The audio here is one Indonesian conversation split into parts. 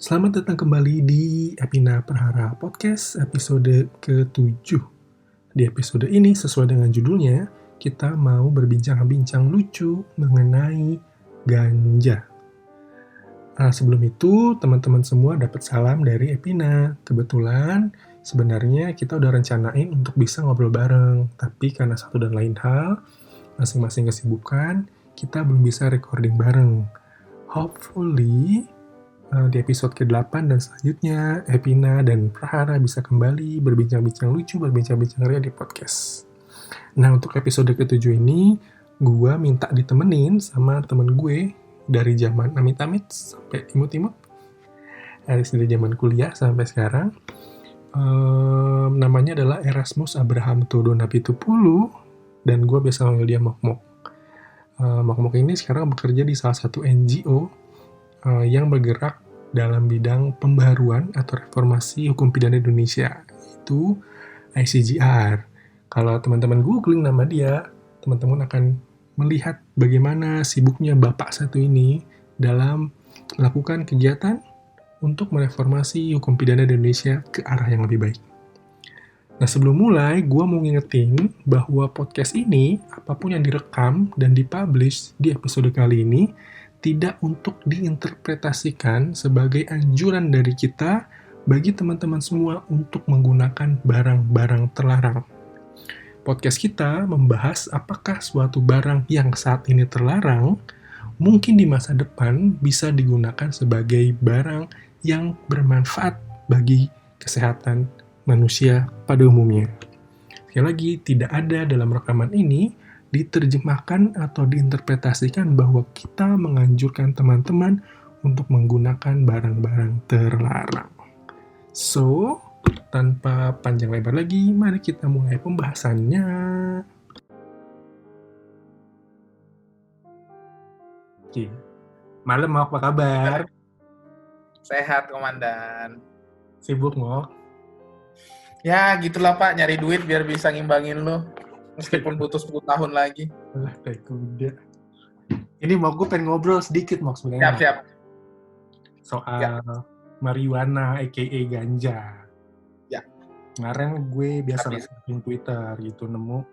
Selamat datang kembali di Epina Prahara Podcast episode ke-7. Di episode ini, sesuai dengan judulnya, kita mau berbincang-bincang lucu mengenai ganja. Sebelum itu, teman-teman semua dapat salam dari Epina. Kebetulan, sebenarnya kita udah rencanain untuk bisa ngobrol bareng, tapi karena satu dan lain hal, masing-masing kesibukan, kita belum bisa recording bareng. Hopefully, di episode ke-8 dan selanjutnya, Epina dan Prahara bisa kembali berbincang-bincang lucu, berbincang-bincang ria di podcast. Nah, untuk episode ke-7 ini, gue minta ditemenin sama temen gue dari zaman amit-amit sampai imut-imut. Dari zaman kuliah sampai sekarang. Namanya adalah Erasmus Abraham Todonapitupulu, dan gue biasa manggil dia Mok-Mok. Mok-Mok ini sekarang bekerja di salah satu NGO yang bergerak dalam bidang pembaharuan atau reformasi hukum pidana Indonesia, yaitu ICGR. Kalau teman-teman googling nama dia, teman-teman akan melihat bagaimana sibuknya bapak satu ini dalam melakukan kegiatan untuk mereformasi hukum pidana Indonesia ke arah yang lebih baik. Nah, sebelum mulai, gue mau ngingetin bahwa podcast ini, apapun yang direkam dan dipublish di episode kali ini, tidak untuk diinterpretasikan sebagai anjuran dari kita bagi teman-teman semua untuk menggunakan barang-barang terlarang. Podcast kita membahas apakah suatu barang yang saat ini terlarang mungkin di masa depan bisa digunakan sebagai barang yang bermanfaat bagi kesehatan manusia pada umumnya. Sekali lagi, tidak ada dalam rekaman ini diterjemahkan atau diinterpretasikan bahwa kita menganjurkan teman-teman untuk menggunakan barang-barang terlarang. So, tanpa panjang lebar lagi, mari kita mulai pembahasannya. Oke. Malam, Mok, apa kabar? Sehat, Komandan. Sibuk, Mok? Ya, gitulah Pak, nyari duit biar bisa ngimbangin lo. Meskipun butuh 10 tahun lagi. Alah, kayak kuda. Ini mau gue pengen ngobrol sedikit, Mok, sebenarnya. Siap. Soal marijuana, a.k.a. ganja. Ya. Kemarin gue biasa lihat Twitter gitu, nemu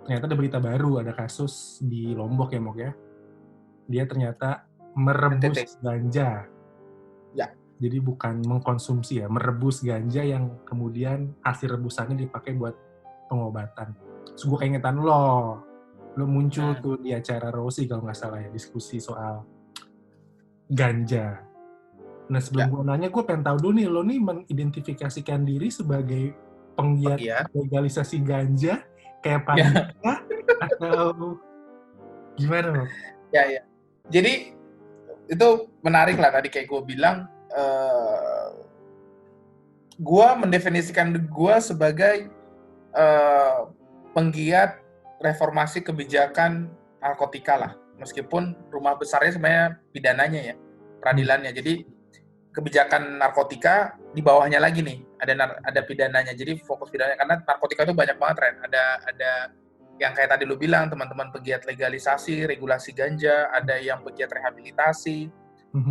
ternyata ada berita baru, ada kasus di Lombok ya, Mok ya. Dia ternyata merebus ganja. Ya. Jadi bukan mengkonsumsi ya, merebus ganja yang kemudian hasil rebusannya dipakai buat pengobatan. Terus gue keingetan lo muncul tuh di acara Rosi kalau nggak salah ya, diskusi soal ganja. Nah, sebelum gue nanya, gue pengen tahu dulu nih, lo nih mengidentifikasikan diri sebagai penggiat legalisasi ganja kayak panitia atau gimana lo? Ya. Jadi itu menarik lah tadi kayak gue bilang, gue mendefinisikan gue sebagai penggiat reformasi kebijakan narkotika lah. Meskipun rumah besarnya sebenarnya pidananya ya, peradilannya. Jadi kebijakan narkotika di bawahnya lagi nih, ada pidananya. Jadi fokus pidananya karena narkotika itu banyak banget, Ren. Ada yang kayak tadi lu bilang, teman-teman pegiat legalisasi, regulasi ganja, ada yang pegiat rehabilitasi,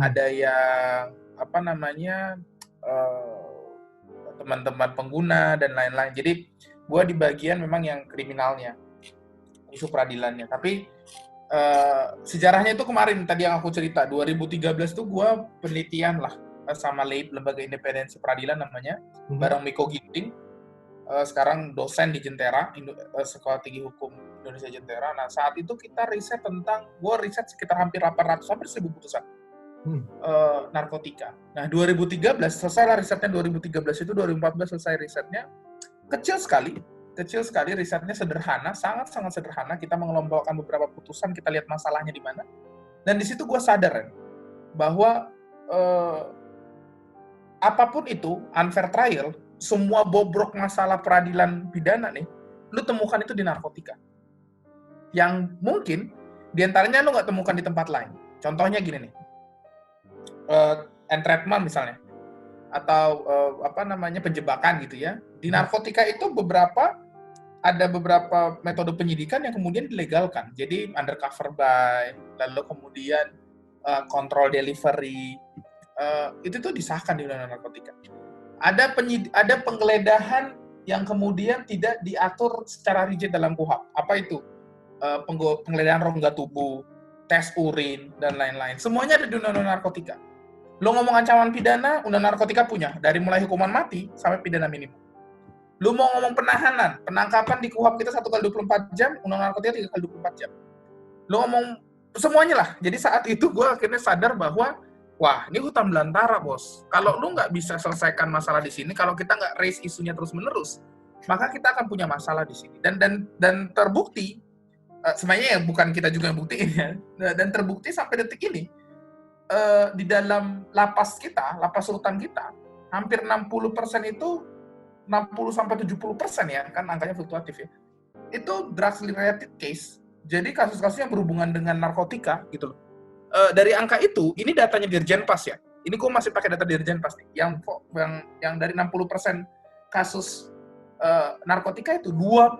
ada yang teman-teman pengguna dan lain-lain. Jadi gue di bagian memang yang kriminalnya, isu peradilannya. Tapi sejarahnya itu kemarin tadi yang aku cerita, 2013 tuh gue penelitian lah sama LAIP, Lembaga Independensi Peradilan namanya, bareng Miko Ginting, sekarang dosen di Jentera, Sekolah Tinggi Hukum Indonesia Jentera. Nah, saat itu kita riset gue riset sekitar hampir 800, hampir 1.000 putusan narkotika. Nah, 2013 selesai lah risetnya, 2013 itu 2014 selesai risetnya. Kecil sekali risetnya, sederhana, sangat-sangat sederhana. Kita mengelompokkan beberapa putusan, kita lihat masalahnya di mana. Dan di situ gue sadar bahwa apapun itu, unfair trial, semua bobrok masalah peradilan pidana nih, lu temukan itu di narkotika. Yang mungkin diantaranya lu nggak temukan di tempat lain. Contohnya gini nih, entrapment misalnya, atau penjebakan gitu ya. Di narkotika itu ada beberapa metode penyidikan yang kemudian dilegalkan. Jadi undercover buy, lalu kemudian control delivery, itu tuh disahkan di Undang-Undang Narkotika. Ada penggeledahan yang kemudian tidak diatur secara rigid dalam KUHP. Apa itu? Penggeledahan rongga tubuh, tes urin, dan lain-lain. Semuanya ada di Undang-Undang Narkotika. Lo ngomong ancaman pidana, Undang Narkotika punya. Dari mulai hukuman mati sampai pidana minimum. Lo mau ngomong penahanan, penangkapan di KUHP kita 1 kali 24 jam, Undang Narkotika 3 kali 24 jam. Lo ngomong semuanya lah. Jadi saat itu gue akhirnya sadar bahwa wah, ini hutan belantara, bos. Kalau lu nggak bisa selesaikan masalah di sini, kalau kita nggak raise isunya terus-menerus, maka kita akan punya masalah di sini. Dan terbukti, sebenarnya ya bukan kita juga yang buktiin ya, dan terbukti sampai detik ini, di dalam lapas kita, lapas rutan kita, hampir 60% itu, 60-70% ya, kan angkanya fluktuatif ya, itu drugs related case. Jadi kasus-kasus yang berhubungan dengan narkotika, gitu loh. Dari angka itu, ini datanya Dirjenpas ya. Ini gue masih pakai data Dirjenpas nih. Yang dari 60% kasus narkotika itu 20%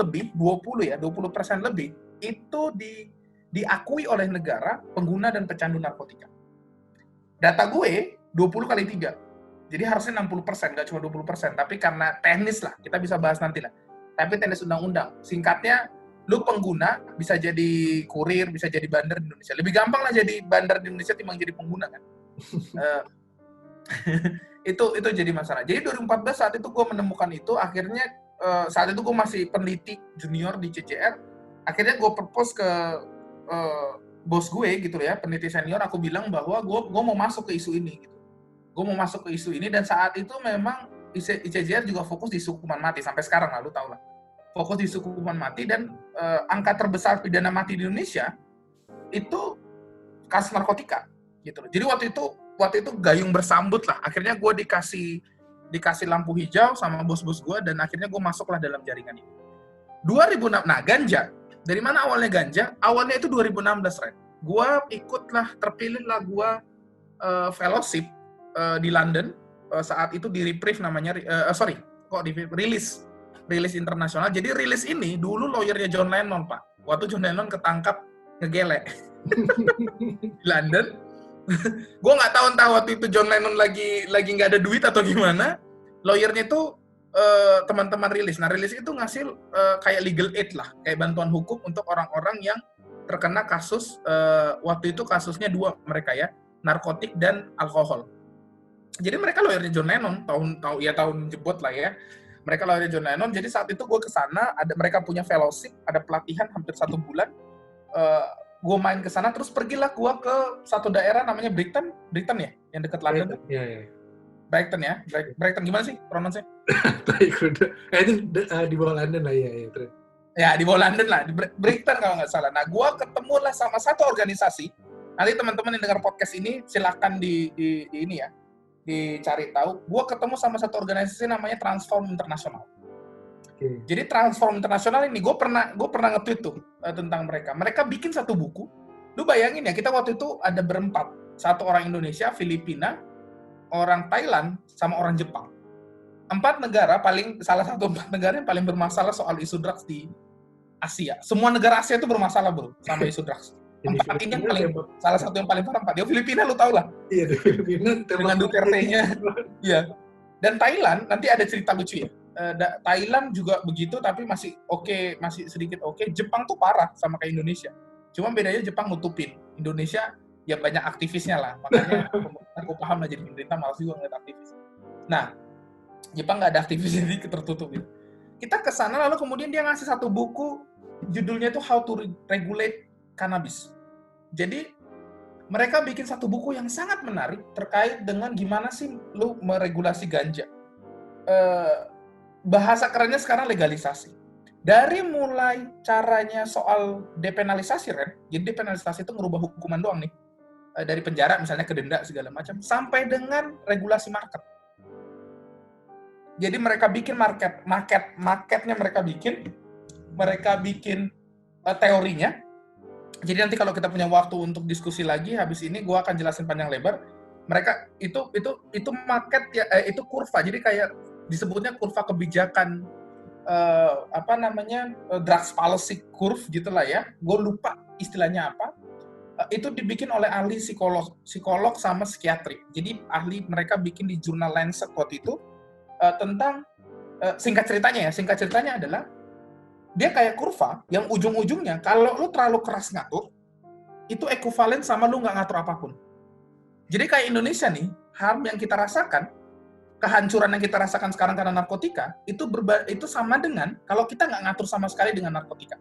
lebih, 20% lebih itu diakui oleh negara pengguna dan pecandu narkotika. Data gue 20 kali 3. Jadi harusnya 60%, nggak cuma 20%. Tapi karena teknis lah, kita bisa bahas nanti lah. Tapi teknis undang-undang. Singkatnya, lu pengguna bisa jadi kurir, bisa jadi bandar di Indonesia. Lebih gampang lah jadi bandar di Indonesia timbang jadi pengguna kan. Itu jadi masalah. Jadi 2014 saat itu gue menemukan itu, akhirnya saat itu gue masih peneliti junior di CCR, akhirnya gue propose ke bos gue gitu ya, peneliti senior, aku bilang bahwa gue mau masuk ke isu ini gitu. Gue mau masuk ke isu ini, dan saat itu memang ICJR juga fokus di isu hukuman mati sampai sekarang lah, lu tau lah. Fokus di isu hukuman mati, dan angka terbesar pidana mati di Indonesia itu kasus narkotika gitu. Jadi waktu itu gayung bersambut lah. Akhirnya gue dikasih lampu hijau sama bos-bos gue, dan akhirnya gue masuklah dalam jaringan ini. 2006, nah ganja. Dari mana awalnya ganja? Awalnya itu 2016, Ren. Gue ikutlah, terpilihlah gue fellowship di London. Saat itu di Reprieve namanya, rilis internasional. Jadi rilis ini dulu lawyernya John Lennon, Pak. Waktu John Lennon ketangkap ngegelek di London. Gue nggak tahu entah waktu itu John Lennon lagi nggak ada duit atau gimana. Lawyernya itu teman-teman rilis. Nah, rilis itu ngasih kayak legal aid lah, kayak bantuan hukum untuk orang-orang yang terkena kasus, waktu itu kasusnya 2 mereka ya, narkotik dan alkohol. Jadi mereka lawyernya John Lennon, tahun jebot lah ya. Mereka lawyernya John Lennon. Jadi saat itu gue kesana, mereka punya fellowship, ada pelatihan hampir 1 bulan. Gue main ke sana, terus pergilah gue ke satu daerah namanya Brighton ya, yang dekat London. Iya. Brighton ya, Brighton gimana sih pronounce-nya? Itu di bawah London lah, ya. Ya, di bawah London lah, di Brighton kalau nggak salah. Nah, gue ketemu lah sama satu organisasi. Nanti teman-teman yang dengar podcast ini, silahkan di ini ya, dicari tahu. Gue ketemu sama satu organisasi namanya Transform International. Okay. Jadi Transform International ini, gue pernah nge-tweet tuh tentang mereka. Mereka bikin satu buku. Lu bayangin ya, kita waktu itu ada berempat. Satu orang Indonesia, Filipina, orang Thailand, sama orang Jepang. Salah satu 4 negara yang paling bermasalah soal isu drugs di Asia. Semua negara Asia itu bermasalah, bro, sama isu drugs. 4 ini yang salah satu yang paling parah. Di Filipina lu tau lah. Iya, di Filipina dengan Duterte-nya. Iya. Dan Thailand nanti ada cerita lucu ya. Thailand juga begitu, tapi masih sedikit oke. Jepang tuh parah sama kayak Indonesia. Cuma bedanya Jepang nutupin. Indonesia ya banyak aktivisnya lah. Makanya aku paham lah, jadi pemerintah malas juga ngeliat aktivis. Nah, Jepang nggak ada aktivis, jadi tertutup gitu. Kita ke sana, lalu kemudian dia ngasih satu buku, judulnya itu How to Regulate Cannabis. Jadi mereka bikin satu buku yang sangat menarik terkait dengan gimana sih lu meregulasi ganja. Bahasa kerennya sekarang legalisasi. Dari mulai caranya soal depenalisasi, Ren. Jadi depenalisasi itu merubah hukuman doang nih. Dari penjara misalnya ke denda segala macam, sampai dengan regulasi market. Jadi mereka bikin marketnya mereka bikin teorinya. Jadi nanti kalau kita punya waktu untuk diskusi lagi habis ini, gue akan jelasin panjang lebar. Mereka itu market ya, itu kurva. Jadi kayak disebutnya kurva kebijakan drugs policy curve gitulah ya. Gue lupa istilahnya apa. itu dibikin oleh ahli psikolog sama psikiatri. Jadi ahli mereka bikin di jurnal Lancet waktu itu tentang singkat ceritanya adalah dia kayak kurva yang ujung-ujungnya kalau lu terlalu keras ngatur itu ekuivalen sama lu nggak ngatur apapun. Jadi kayak Indonesia nih, harm yang kita rasakan, kehancuran yang kita rasakan sekarang karena narkotika itu sama dengan kalau kita nggak ngatur sama sekali dengan narkotika.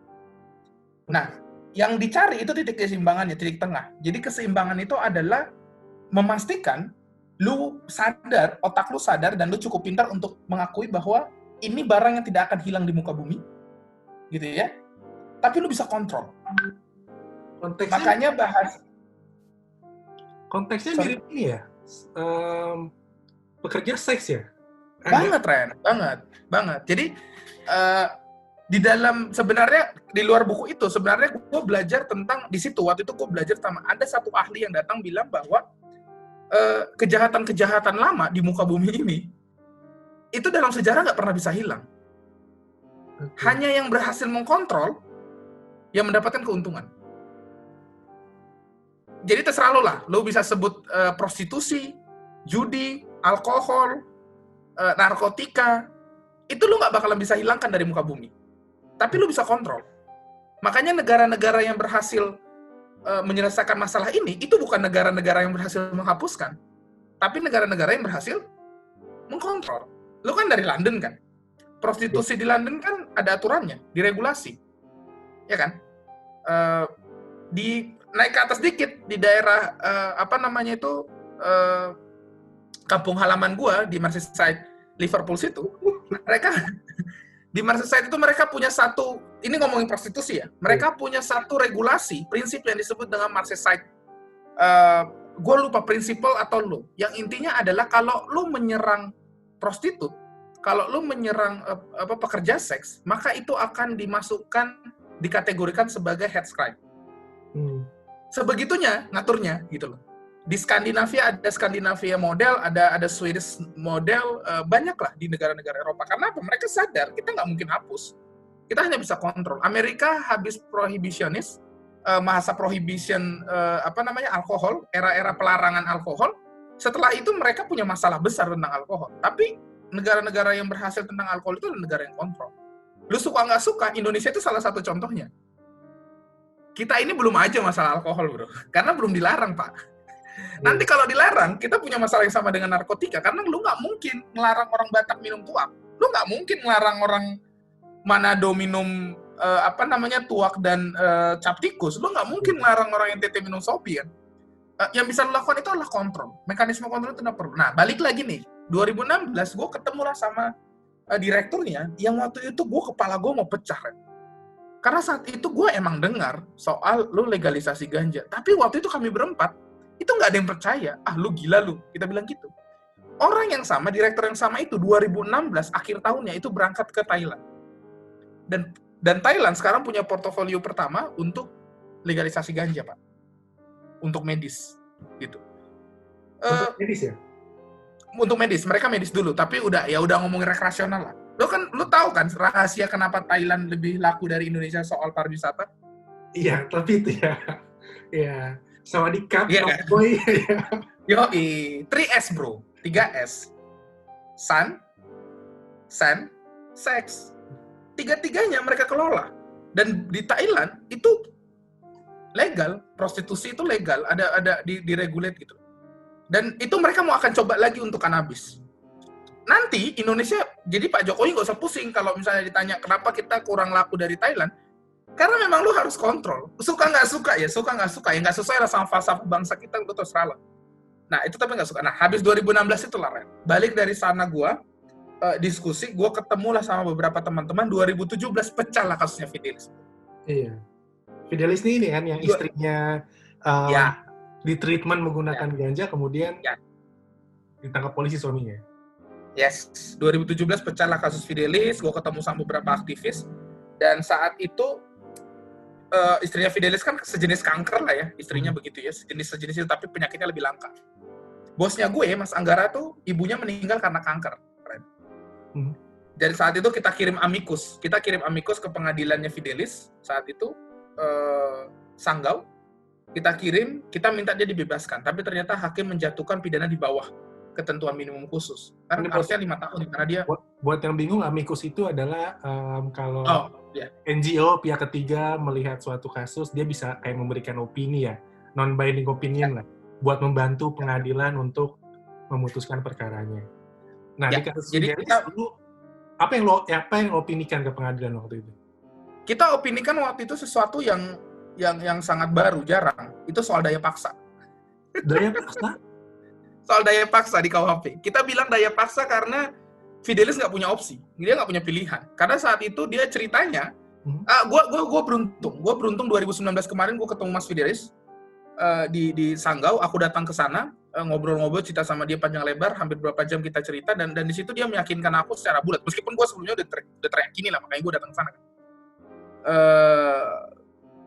Nah, yang dicari itu titik keseimbangannya, titik tengah. Jadi keseimbangan itu adalah memastikan lu sadar, otak lu sadar, dan lu cukup pintar untuk mengakui bahwa ini barang yang tidak akan hilang di muka bumi, gitu ya. Tapi lu bisa kontrol. Makanya konteksnya mirip ini ya, pekerja seks ya? Banget, Ren. Banget. Jadi, di dalam, sebenarnya, di luar buku itu, sebenarnya gue belajar tentang, di situ, waktu itu gue belajar sama, ada satu ahli yang datang bilang bahwa, kejahatan-kejahatan lama di muka bumi ini, itu dalam sejarah nggak pernah bisa hilang. Hanya yang berhasil mengkontrol, yang mendapatkan keuntungan. Jadi terserah lo lah, lo bisa sebut prostitusi, judi, alkohol, narkotika, itu lo nggak bakalan bisa hilangkan dari muka bumi. Tapi lo bisa kontrol. Makanya negara-negara yang berhasil menyelesaikan masalah ini, itu bukan negara-negara yang berhasil menghapuskan, tapi negara-negara yang berhasil mengkontrol. Lo kan dari London kan? Prostitusi di London kan ada aturannya, diregulasi. Ya kan? Naik ke atas dikit, di daerah, kampung halaman gua, di Merseyside, Liverpool situ, mereka, di Merseyside itu mereka punya satu, ini ngomongin prostitusi ya, mereka punya satu regulasi, prinsip yang disebut dengan Merseyside, gue lupa prinsipal atau lo, yang intinya adalah kalau lo menyerang prostitut, kalau lo menyerang pekerja seks, maka itu akan dikategorikan sebagai hate crime. Sebegitunya ngaturnya gitu loh. Di Skandinavia ada Skandinavia model, ada Swedish model, banyak lah di negara-negara Eropa. Karena apa? Mereka sadar kita nggak mungkin hapus. Kita hanya bisa kontrol. Amerika habis prohibitionis, masa prohibition alkohol, era-era pelarangan alkohol. Setelah itu mereka punya masalah besar tentang alkohol. Tapi negara-negara yang berhasil tentang alkohol itu adalah negara yang kontrol. Lu suka nggak suka, Indonesia itu salah satu contohnya. Kita ini belum aja masalah alkohol, bro. Karena belum dilarang, Pak. Nanti kalau dilarang, kita punya masalah yang sama dengan narkotika. Karena lu nggak mungkin ngelarang orang Batak minum tuak. Lu nggak mungkin ngelarang orang Manado minum tuak dan cap tikus. Lu nggak mungkin ngelarang orang NTT minum sopi, kan? Yang bisa lu lakukan itu adalah kontrol. Mekanisme kontrol itu nggak perlu. Nah, balik lagi nih. 2016, gue ketemu lah sama direkturnya, yang waktu itu kepala gue mau pecah, kan? Karena saat itu gue emang dengar soal lu legalisasi ganja. Tapi waktu itu kami berempat, itu nggak ada yang percaya. Ah, lu gila lu. Kita bilang gitu. Orang yang sama, direktur yang sama itu, 2016, akhir tahunnya, itu berangkat ke Thailand. Dan Thailand sekarang punya portofolio pertama untuk legalisasi ganja, Pak. Untuk medis. Gitu. Untuk medis ya? Untuk medis. Mereka medis dulu. Tapi udah ngomongin rekreasional lah. Lu tahu kan rahasia kenapa Thailand lebih laku dari Indonesia soal pariwisata? Iya, tapi itu ya. Iya, sama di cup, iya, kan? Boy. Yoi, 3S bro, 3S. Sun, Sand, Sex. Tiga-tiganya mereka kelola. Dan di Thailand itu legal, prostitusi itu legal, ada diregulate gitu. Dan itu mereka mau akan coba lagi untuk kanabis. Nanti Indonesia, jadi Pak Jokowi nggak usah pusing kalau misalnya ditanya kenapa kita kurang laku dari Thailand, karena memang lu harus kontrol. Suka nggak suka ya nggak sesuai lah sama falsafah bangsa kita, lu terserah lah. Nah itu tapi nggak suka. Nah habis 2016 itu lah, Ren. Balik dari sana gue diskusi, gue ketemu lah sama beberapa teman-teman. 2017 pecah lah kasusnya Fidelis. Iya, Fidelis ini kan yang istrinya di treatment menggunakan ganja, kemudian ditangkap polisi suaminya. Yes, 2017 pecahlah kasus Fidelis, gue ketemu sama beberapa aktivis, dan saat itu istrinya Fidelis kan sejenis kanker lah ya, istrinya begitu ya, sejenis itu, tapi penyakitnya lebih langka. Bosnya gue, Mas Anggara tuh, ibunya meninggal karena kanker. Jadi saat itu kita kirim amikus ke pengadilannya Fidelis, saat itu Sanggau, kita kirim, kita minta dia dibebaskan, tapi ternyata hakim menjatuhkan pidana di bawah ketentuan minimum khusus. Kan Ini harusnya 5 tahun karena dia buat yang bingung, amicus itu adalah kalau ya. NGO pihak ketiga melihat suatu kasus, dia bisa kayak memberikan opini ya, non-binding opinion lah, buat membantu pengadilan untuk memutuskan perkaranya. Nah, di Ya, kasus jadi Fidelis, apa yang lo opinikan ke pengadilan waktu itu? kita opinikan waktu itu sesuatu yang sangat baru, jarang. Itu soal daya paksa. Daya paksa? Soal daya paksa di KUHP. Kita bilang daya paksa karena Fidelis nggak punya opsi, dia nggak punya pilihan. Karena saat itu dia ceritanya, gue beruntung 2019 kemarin gue ketemu Mas Fidelis di Sanggau, aku datang ke sana ngobrol-ngobrol, cerita sama dia panjang lebar, hampir berapa jam kita cerita, dan di situ dia meyakinkan aku secara bulat, meskipun gue sebelumnya udah teriyakini lah, makanya gue datang ke sana.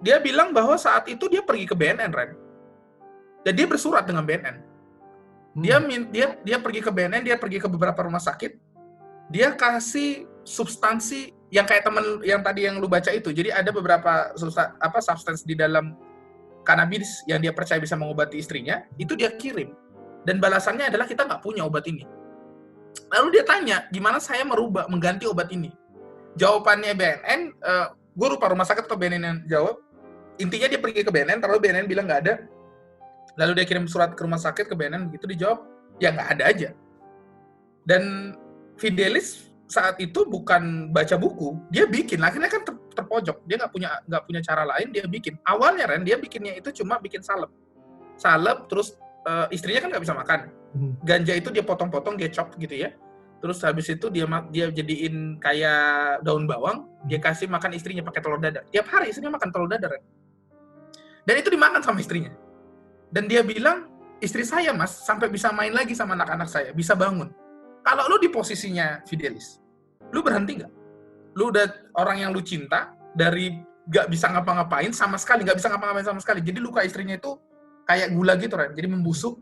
Dia bilang bahwa saat itu dia pergi ke BNN, Ren, dan dia bersurat dengan BNN. Dia pergi ke BNN, dia pergi ke beberapa rumah sakit, dia kasih substansi yang kayak temen yang tadi yang lu baca itu. Jadi ada beberapa substansi di dalam kanabis yang dia percaya bisa mengobati istrinya, itu dia kirim. Dan balasannya adalah kita nggak punya obat ini. Lalu dia tanya, gimana saya mengganti obat ini? Jawabannya BNN, gue lupa rumah sakit atau BNN yang jawab. Intinya dia pergi ke BNN, terus BNN bilang nggak ada. Lalu dia kirim surat ke rumah sakit ke BNN, begitu dijawab, ya nggak ada aja. Dan Fidelis saat itu bukan baca buku, dia bikin. Akhirnya kan terpojok, dia nggak punya cara lain, dia bikin. Awalnya Ren, dia bikinnya itu cuma bikin salep, terus istrinya kan nggak bisa makan. Ganja itu dia potong-potong, dia chop gitu ya. Terus habis itu dia jadiin kayak daun bawang, dia kasih makan istrinya pakai telur dadar. Tiap hari istrinya makan telur dadar, Ren. Dan itu dimakan sama istrinya. Dan dia bilang, istri saya mas, sampai bisa main lagi sama anak-anak saya, bisa bangun. Kalau lu di posisinya Fidelis, lu berhenti nggak? Lu udah orang yang lu cinta, dari nggak bisa ngapa-ngapain sama sekali, nggak bisa ngapa-ngapain sama sekali. Jadi luka istrinya itu kayak gula gitu, Ren. Jadi membusuk,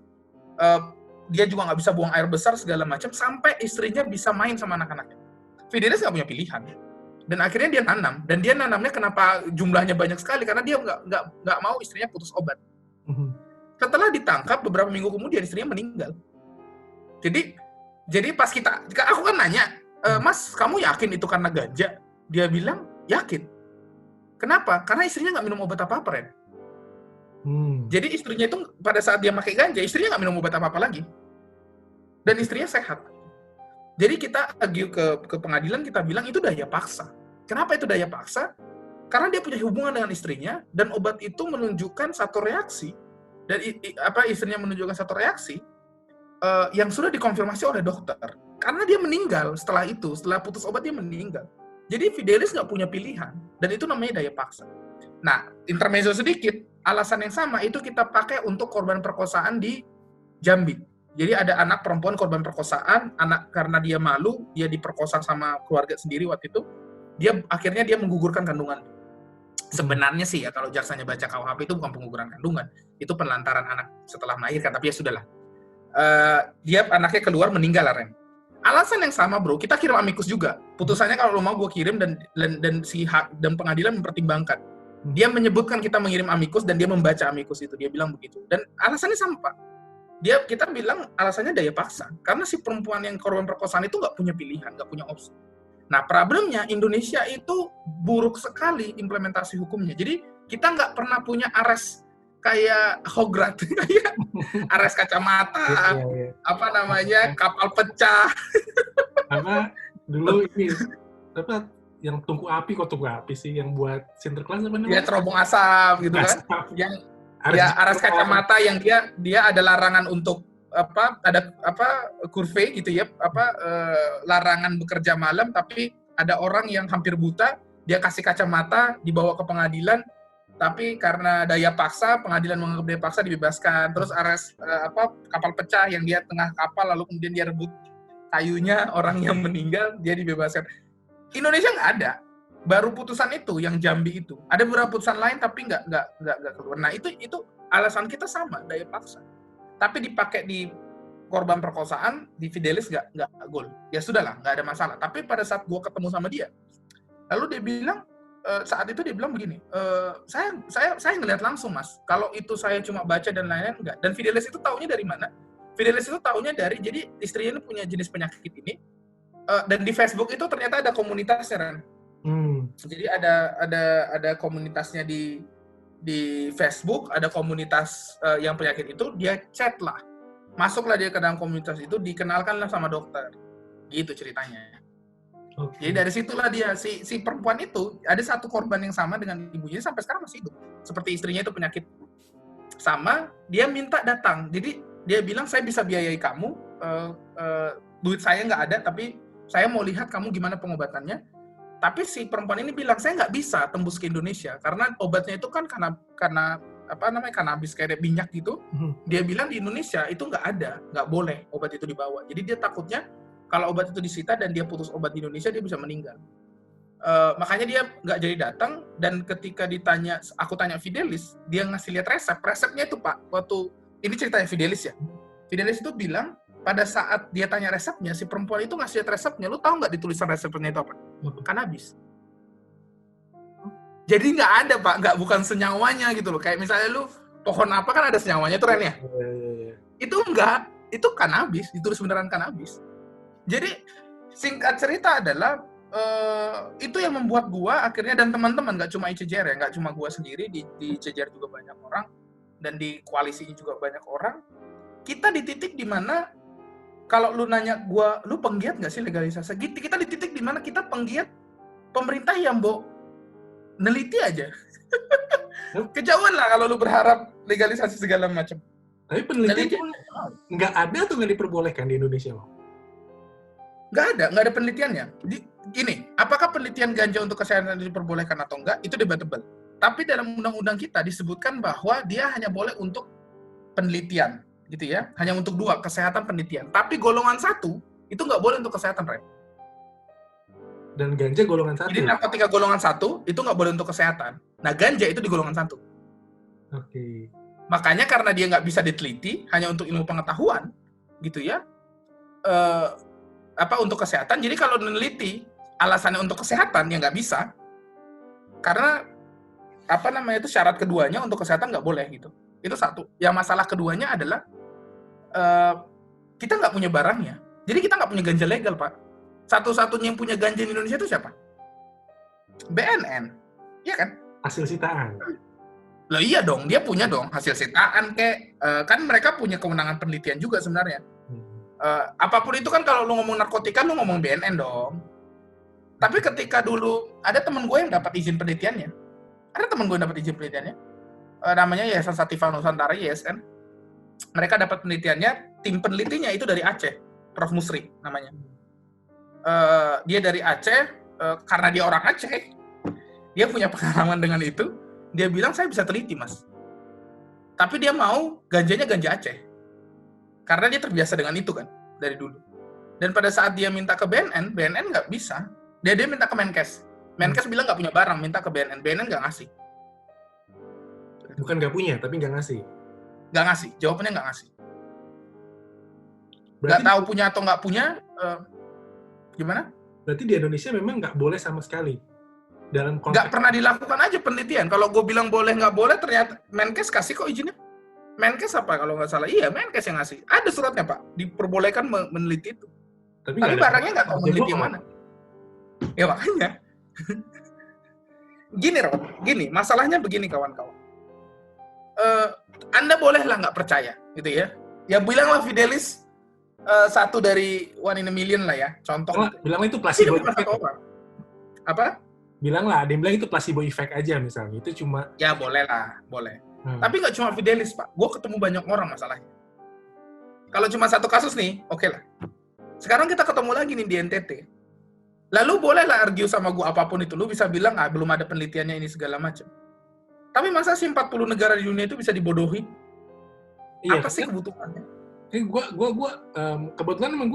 dia juga nggak bisa buang air besar, segala macam, sampai istrinya bisa main sama anak-anaknya. Fidelis nggak punya pilihan. Dan akhirnya dia nanam. Dan dia nanamnya kenapa jumlahnya banyak sekali? Karena dia nggak mau istrinya putus obat. Setelah ditangkap, beberapa minggu kemudian istrinya meninggal. Jadi pas aku kan nanya, Mas, kamu yakin itu karena ganja? Dia bilang, yakin. Kenapa? Karena istrinya nggak minum obat apa-apa, Ren. Jadi istrinya itu pada saat dia pakai ganja, istrinya nggak minum obat apa-apa lagi. Dan istrinya sehat. Jadi kita lagi ke pengadilan, kita bilang itu daya paksa. Kenapa itu daya paksa? Karena dia punya hubungan dengan istrinya, dan obat itu menunjukkan satu reaksi, dan istrinya menunjukkan satu reaksi, yang sudah dikonfirmasi oleh dokter. Karena dia meninggal setelah itu, setelah putus obat dia meninggal. Jadi Fidelis nggak punya pilihan, dan itu namanya daya paksa. Nah, intermezzo sedikit, alasan yang sama itu kita pakai untuk korban perkosaan di Jambi. Jadi ada anak perempuan korban perkosaan, karena dia malu, dia diperkosa sama keluarga sendiri waktu itu, akhirnya dia menggugurkan kandungan. Sebenarnya sih ya, kalau jaksanya baca KUHP itu bukan pengguguran kandungan, itu penelantaran anak setelah melahirkan, tapi ya sudahlah. Dia anaknya keluar meninggal, Ren. Alasan yang sama, bro, kita kirim amicus juga. Putusannya kalau lo mau gue kirim, dan pengadilan mempertimbangkan. Dia menyebutkan kita mengirim amicus dan dia membaca amicus itu, dia bilang begitu. Dan alasannya sama, Pak. Kita bilang alasannya daya paksa, karena si perempuan yang korban perkosaan itu nggak punya pilihan, nggak punya opsi. Nah, problemnya Indonesia itu buruk sekali implementasi hukumnya. Jadi kita nggak pernah punya ares kayak Hograt, kayak ares kacamata, kapal pecah. Karena dulu ini yang tungku api sih, yang buat Sinterklas apa namanya? Ya, terobong asap gitu kan. Yang ares kacamata yang dia ada larangan untuk ada kurve gitu ya, larangan bekerja malam, tapi ada orang yang hampir buta, dia kasih kacamata, dibawa ke pengadilan, tapi karena daya paksa, pengadilan menganggap daya paksa, dibebaskan. Terus ares kapal pecah yang dia tengah kapal, lalu kemudian dia rebut kayunya, orang yang meninggal, dia dibebaskan. Indonesia nggak ada. Baru putusan itu yang Jambi itu. Ada beberapa putusan lain tapi nggak keluar. Nah, itu alasan kita sama, daya paksa. Tapi dipakai di korban perkosaan, di Fidelis nggak gol. Ya sudahlah, nggak ada masalah. Tapi pada saat gue ketemu sama dia, lalu dia bilang, saat itu dia bilang begini, saya ngelihat langsung mas, kalau itu saya cuma baca dan lain-lain enggak. Dan Fidelis itu taunya dari mana? Fidelis itu taunya dari, jadi istrinya ini punya jenis penyakit ini, dan di Facebook itu ternyata ada komunitasnya kan. Jadi ada komunitasnya di Facebook, ada komunitas yang penyakit itu, dia chat lah, masuklah dia ke dalam komunitas itu, dikenalkanlah sama dokter, gitu ceritanya. Jadi dari situlah dia si perempuan itu ada satu korban yang sama dengan ibunya sampai sekarang masih hidup. Seperti istrinya itu penyakit sama, dia minta datang. Jadi dia bilang saya bisa biayai kamu, duit saya nggak ada, tapi saya mau lihat kamu gimana pengobatannya. Tapi si perempuan ini bilang saya nggak bisa tembus ke Indonesia karena obatnya itu kan karena apa namanya kanabis kayak minyak gitu. Dia bilang di Indonesia itu nggak ada, nggak boleh obat itu dibawa. Jadi dia takutnya kalau obat itu disita dan dia putus obat di Indonesia, dia bisa meninggal. Makanya dia nggak jadi datang, dan ketika aku tanya Fidelis, dia ngasih lihat resepnya itu Pak, waktu, ini ceritanya Fidelis ya, Fidelis itu bilang, pada saat dia tanya resepnya, si perempuan itu ngasih lihat resepnya, lu tahu nggak ditulisan resepnya itu apa? Kanabis. Jadi nggak ada Pak, bukan senyawanya gitu loh, kayak misalnya lu, pohon apa kan ada senyawanya itu Ren ya? Itu enggak, itu kanabis, ditulis beneran kanabis. Jadi singkat cerita adalah itu yang membuat gua akhirnya, dan teman-teman, nggak cuma ICJR ya, nggak cuma gua sendiri, di ICJR juga banyak orang, dan di koalisi juga banyak orang, kita di titik di mana kalau lu nanya gua, lu penggiat nggak sih legalisasi? Kita di titik di mana kita penggiat pemerintah yang neliti aja. Kejauhan lah kalau lu berharap legalisasi segala macam. Tapi penelitian nggak ada atau nggak diperbolehkan di Indonesia loh? Nggak ada penelitiannya. Gini, apakah penelitian ganja untuk kesehatan diperbolehkan atau enggak, itu debatable. Tapi dalam undang-undang kita disebutkan bahwa dia hanya boleh untuk penelitian, gitu ya. Hanya untuk 2, kesehatan penelitian. Tapi golongan 1, itu nggak boleh untuk kesehatan, Ren. Dan ganja golongan 1? Jadi narkotika golongan 1, itu nggak boleh untuk kesehatan. Nah, ganja itu di golongan 1. Oke. Makanya karena dia nggak bisa diteliti, hanya untuk ilmu pengetahuan, gitu ya, untuk kesehatan. Jadi kalau meneliti alasannya untuk kesehatan ya nggak bisa, karena itu syarat keduanya untuk kesehatan nggak boleh gitu. Itu satu. Yang masalah keduanya adalah kita nggak punya barangnya. Jadi kita nggak punya ganja legal Pak. Satu-satunya yang punya ganja di Indonesia itu siapa? BNN, iya kan? Hasil sitaan. Loh iya dong, dia punya dong hasil sitaan kan mereka punya kewenangan penelitian juga sebenarnya. Apapun itu kan, kalau lu ngomong narkotika, lu ngomong BNN dong. Tapi ketika dulu ada temen gue yang dapat izin penelitiannya, namanya Yayasan Sativa Nusantara, YSN. Mereka dapat penelitiannya, tim penelitinya itu dari Aceh, Prof. Musri namanya. Dia dari Aceh, karena dia orang Aceh, dia punya pengalaman dengan itu. Dia bilang saya bisa teliti mas, tapi dia mau ganjanya ganja Aceh. Karena dia terbiasa dengan itu kan, dari dulu. Dan pada saat dia minta ke BNN nggak bisa. Dia minta ke Menkes. Menkes bilang nggak punya barang, minta ke BNN nggak ngasih. Bukan nggak punya, tapi nggak ngasih? Nggak ngasih, jawabannya nggak ngasih. Berarti, nggak tahu punya atau nggak punya, gimana? Berarti di Indonesia memang nggak boleh sama sekali? Dalam konteks... Nggak pernah dilakukan aja penelitian. Kalau gue bilang boleh nggak boleh, ternyata Menkes kasih kok izinnya. Menkes apa kalau nggak salah? Iya, Menkes yang ngasih. Ada suratnya Pak, diperbolehkan meneliti itu. Tapi barangnya nggak tahu meneliti yang mana. Ya makanya. Gini, masalahnya begini kawan-kawan. Anda bolehlah nggak percaya, gitu ya. Ya bilanglah Fidelis satu dari 1 in a million lah ya, contoh. Bilanglah itu placebo effect. Apa? Bilanglah, ada yang bilang itu placebo effect aja misalnya. Itu cuma... Ya boleh lah, boleh. Tapi nggak cuma Fidelis, Pak. Gue ketemu banyak orang masalahnya. Kalau cuma satu kasus nih, oke lah. Sekarang kita ketemu lagi nih di NTT. Lalu bolehlah argue sama gue apapun itu. Lu bisa bilang, belum ada penelitiannya ini segala macam. Tapi masa sih 40 negara di dunia itu bisa dibodohi? Iya, apa sih kebutuhannya? Kebetulan emang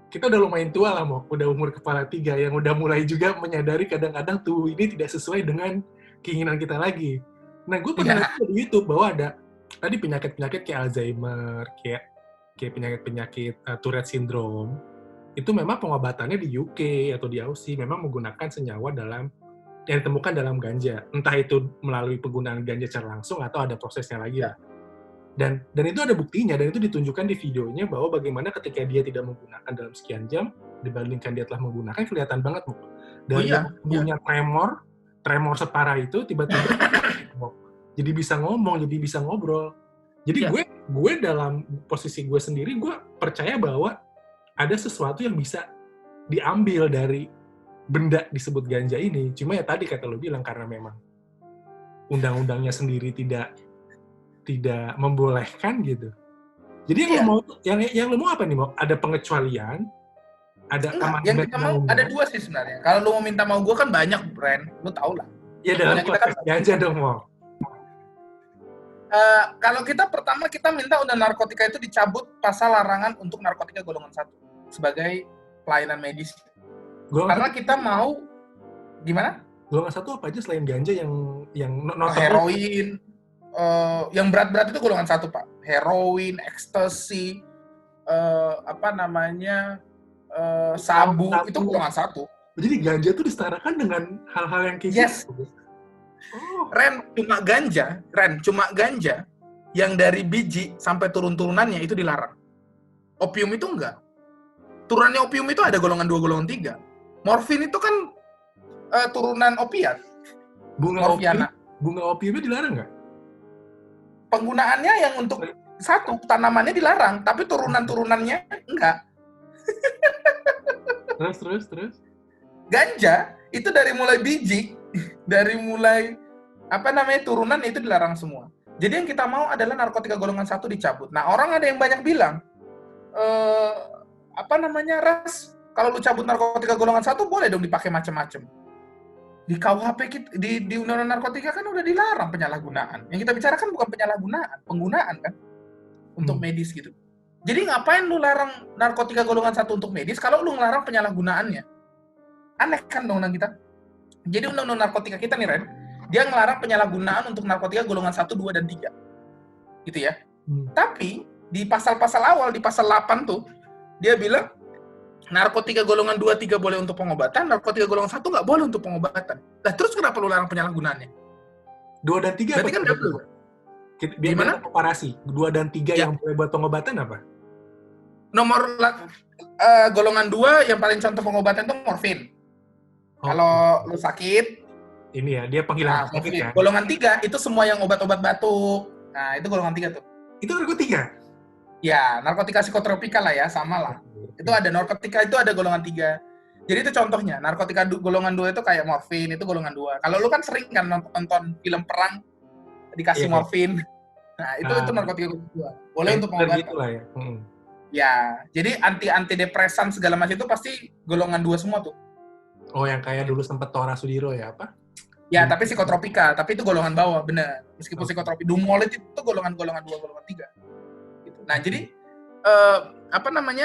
kita udah lumayan tua lah, udah umur kepala 3, yang udah mulai juga menyadari kadang-kadang tuh ini tidak sesuai dengan keinginan kita lagi. Nah, gue pernah lihat di YouTube bahwa ada tadi penyakit-penyakit kayak Alzheimer, kayak penyakit-penyakit Tourette syndrome, itu memang pengobatannya di UK atau di Aussie memang menggunakan senyawa dalam yang ditemukan dalam ganja. Entah itu melalui penggunaan ganja secara langsung atau ada prosesnya lagi Ya. lah. Dan itu ada buktinya, dan itu ditunjukkan di videonya bahwa bagaimana ketika dia tidak menggunakan dalam sekian jam, dibandingkan dia telah menggunakan, kelihatan banget, Mok. Oh Dari yang iya, punya tremor separah itu, tiba-tiba jadi bisa ngomong, jadi bisa ngobrol. Jadi Iya. gue dalam posisi gue sendiri, gue percaya bahwa ada sesuatu yang bisa diambil dari benda disebut ganja ini. Cuma ya tadi kata lo bilang, karena memang undang-undangnya sendiri tidak membolehkan gitu. Jadi yang Iya. lo mau, yang lo mau apa nih, mau ada pengecualian, ada Enggak, yang amandemen kita mau ada dua sih sebenarnya. Kalau lu mau minta mau gue kan banyak brand, lu tau lah. Ya Yang dalam punya kita kan konteks ganja dong, mau. kalau kita pertama kita minta undang narkotika itu dicabut pasal larangan untuk narkotika golongan 1 sebagai pelayanan medis. Karena kita mau gimana? Golongan 1 apa aja selain ganja yang heroin, yang berat-berat itu golongan 1 Pak. Heroin, ekstasi, sabu itu golongan 1. Jadi ganja itu disetarakan dengan hal-hal yang kayak gitu. Ren, cuma ganja yang dari biji sampai turun-turunannya itu dilarang. Opium itu enggak. Turunannya opium itu ada golongan 2, golongan 3. Morfin itu kan turunan opiat. Bunga opiumnya dilarang nggak? Penggunaannya yang untuk satu, tanamannya dilarang, tapi turunan-turunannya enggak. Terus? Ganja, itu dari mulai biji, dari mulai turunan itu dilarang semua. Jadi yang kita mau adalah narkotika golongan 1 dicabut. Nah, orang ada yang banyak bilang, Ras, kalau lu cabut narkotika golongan 1 boleh dong dipakai macam-macam. Di KUHP di Undang-Undang Narkotika kan udah dilarang penyalahgunaan. Yang kita bicarakan bukan penyalahgunaan, penggunaan kan untuk medis gitu. Jadi ngapain lu larang narkotika golongan 1 untuk medis kalau lu ngelarang penyalahgunaannya? Aneh kan undang-undang kita. Jadi undang-undang narkotika kita nih, Ren, dia ngelarang penyalahgunaan untuk narkotika golongan 1, 2, dan 3. Gitu ya. Tapi di pasal-pasal awal, di pasal 8 tuh, dia bilang narkotika golongan 2, 3 boleh untuk pengobatan, narkotika golongan 1 nggak boleh untuk pengobatan. Nah, terus kenapa lu larang penyalahgunaannya? 2 dan 3 berarti kan nggak boleh. Gimana? Komparasi. 2 dan 3 yang boleh buat pengobatan apa? Nomor golongan 2 yang paling contoh pengobatan itu morfin. Kalau lu sakit, ini ya, dia penghilang sakit ya. Golongan 3 itu semua yang obat-obat batuk. Nah, itu golongan 3 tuh. Itu narkotika? Ya, narkotika psikotropika lah ya, sama lah. Itu ada narkotika, itu ada golongan 3. Jadi itu contohnya, narkotika golongan 2 itu kayak morfin, itu golongan 2. Kalau lu kan sering kan nonton film perang, dikasih morfin. Nah, itu narkotika golongan 2. Boleh untuk pengobatan. Gitu lah ya. Ya, jadi antidepresan segala macam itu pasti golongan 2 semua tuh. Oh, yang kayak dulu sempat Tora Sudiro ya, apa? Ya, tapi psikotropika, tapi itu golongan bawah, benar. Meskipun psikotropi, Dumolit itu golongan 2, golongan 3. Gitu. Nah, jadi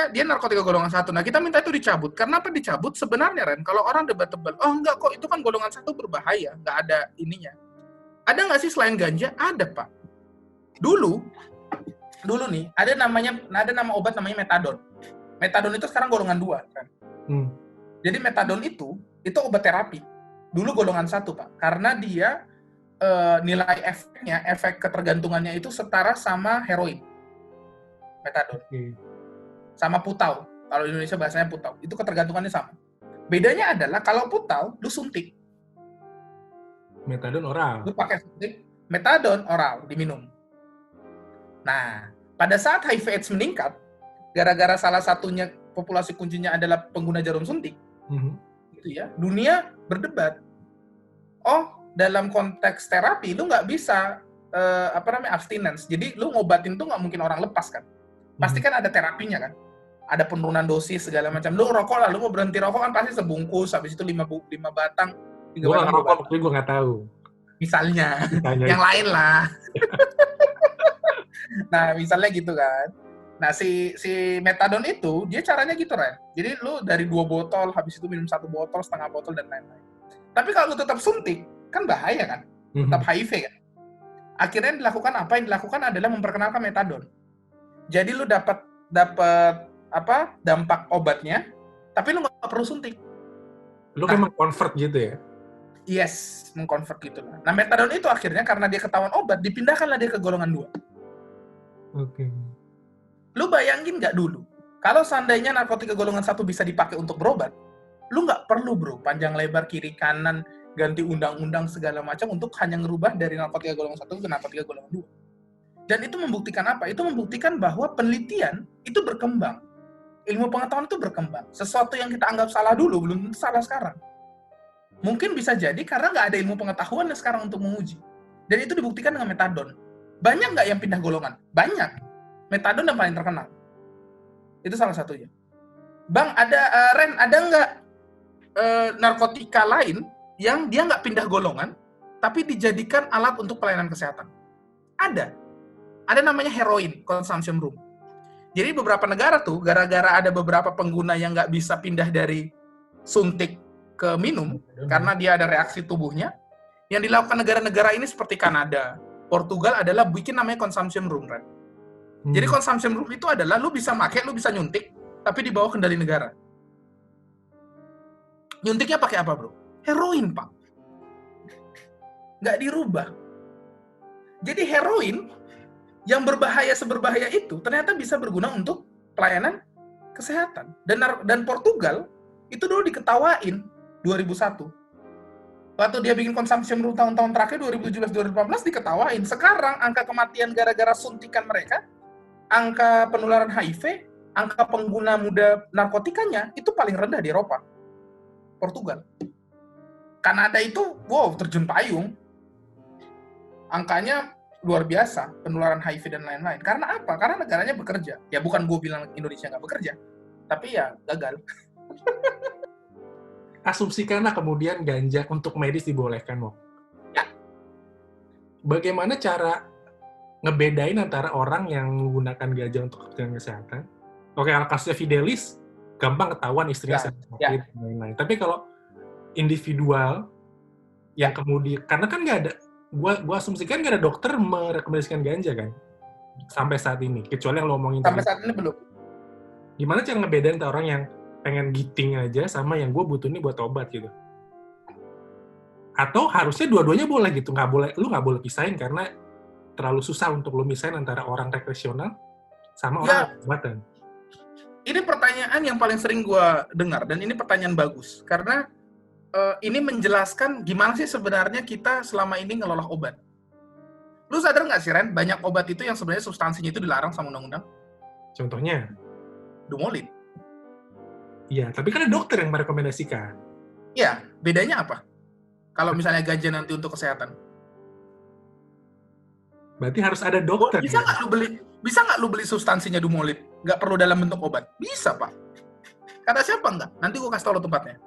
dia narkotika golongan 1. Nah, kita minta itu dicabut. Karena apa dicabut? Sebenarnya, Ren, kalau orang debatable, oh enggak kok, itu kan golongan 1 berbahaya, enggak ada ininya. Ada nggak sih selain ganja? Ada, Pak. Dulu nih, ada nama obat namanya metadon. Metadon itu sekarang golongan 2, kan? Jadi metadon itu obat terapi. Dulu golongan 1, Pak. Karena dia nilai efek ketergantungannya itu setara sama heroin. Metadon. Sama putau. Kalau di Indonesia bahasanya putau. Itu ketergantungannya sama. Bedanya adalah kalau putau, lu suntik. Metadon oral. Lu pakai suntik, metadon oral, diminum. Nah, pada saat HIV/AIDS meningkat, gara-gara salah satunya populasi kuncinya adalah pengguna jarum suntik, gitu ya, dunia berdebat. Oh, dalam konteks terapi, lu nggak bisa abstinence. Jadi, lu ngobatin tuh nggak mungkin orang lepas kan. Pasti kan ada terapinya kan. Ada penurunan dosis segala macam. Lu rokok lah, lu mau berhenti rokok kan pasti sebungkus, habis itu 5 batang. Gue nggak rokok, tapi gue nggak tahu. Misalnya. Yang lain lah. Nah, misalnya gitu kan. Nah, si metadon itu, dia caranya gitu, Ren. Jadi, lu dari 2 botol, habis itu minum 1 botol, setengah botol, dan lain-lain. Tapi kalau lu tetap suntik, kan bahaya kan? Tetap HIV kan? Akhirnya yang dilakukan apa? Yang dilakukan adalah memperkenalkan metadon. Jadi, lu dapat dampak obatnya, tapi lu nggak perlu suntik. Lu kan convert gitu ya? Yes, mengkonvert gitu lah. Nah, metadon itu akhirnya karena dia ketahuan obat, dipindahkanlah dia ke golongan 2. Oke. Lu bayangin nggak dulu, kalau seandainya narkotika golongan 1 bisa dipakai untuk berobat, lu nggak perlu bro, panjang lebar kiri kanan, ganti undang-undang segala macam untuk hanya ngerubah dari narkotika golongan 1 ke narkotika golongan 2. Dan itu membuktikan apa? Itu membuktikan bahwa penelitian itu berkembang. Ilmu pengetahuan itu berkembang. Sesuatu yang kita anggap salah dulu, belum tentu salah sekarang. Mungkin bisa jadi karena nggak ada ilmu pengetahuan sekarang untuk menguji. Dan itu dibuktikan dengan metadon. Banyak nggak yang pindah golongan? Banyak. Metadon yang paling terkenal. Itu salah satunya. Bang, Ren, ada nggak narkotika lain yang dia nggak pindah golongan, tapi dijadikan alat untuk pelayanan kesehatan? Ada. Ada namanya heroin consumption room. Jadi beberapa negara tuh, gara-gara ada beberapa pengguna yang nggak bisa pindah dari suntik ke minum, karena dia ada reaksi tubuhnya, yang dilakukan negara-negara ini seperti Kanada, Portugal adalah bikin namanya consumption room, kan? Jadi consumption room itu adalah lu bisa pakai, lu bisa nyuntik, tapi di bawah kendali negara. Nyuntiknya pakai apa, bro? Heroin, Pak. Nggak dirubah. Jadi heroin yang berbahaya seberbahaya itu ternyata bisa berguna untuk pelayanan kesehatan. Dan Portugal itu dulu diketawain 2001. Waktu dia bikin consumption room tahun-tahun terakhir 2017-2018 diketawain. Sekarang angka kematian gara-gara suntikan mereka, angka penularan HIV, angka pengguna muda narkotikanya itu paling rendah di Eropa. Portugal. Kanada itu wow, terjun payung. Angkanya luar biasa, penularan HIV dan lain-lain. Karena apa? Karena negaranya bekerja. Ya bukan gue bilang Indonesia nggak bekerja, tapi ya gagal. Asumsikanlah kemudian ganja untuk medis dibolehkan, Mo. Ya. Bagaimana cara ngebedain antara orang yang menggunakan ganja untuk kepentingan kesehatan? Oke, kalau kasusnya Fidelis, gampang ketahuan istrinya sakit dan lain-lain. Tapi kalau individual yang kemudian, karena kan nggak ada, gua asumsikan nggak ada dokter merekomendasikan ganja kan sampai saat ini, kecuali yang lo omongin sampai tadi. saat ini belum. Gimana cara ngebedain antara orang yang pengen giting aja sama yang gue butuh ini buat obat gitu? Atau harusnya dua-duanya boleh gitu, lu nggak boleh pisahin karena terlalu susah untuk lo pisahin antara orang rekreasional sama orang obatan. Ini pertanyaan yang paling sering gue dengar dan ini pertanyaan bagus karena ini menjelaskan gimana sih sebenarnya kita selama ini ngelola obat. Lu sadar nggak sih, Ren, banyak obat itu yang sebenarnya substansinya itu dilarang sama undang-undang? Contohnya? Dumolid. Iya, tapi kan ada dokter yang merekomendasikan. Iya, bedanya apa? Kalau misalnya ganja nanti untuk kesehatan. Berarti harus ada dokter. Bisa nggak lu beli substansinya Dumolid? Nggak perlu dalam bentuk obat? Bisa, Pak. Kata siapa nggak? Nanti gue kasih tau lo tempatnya.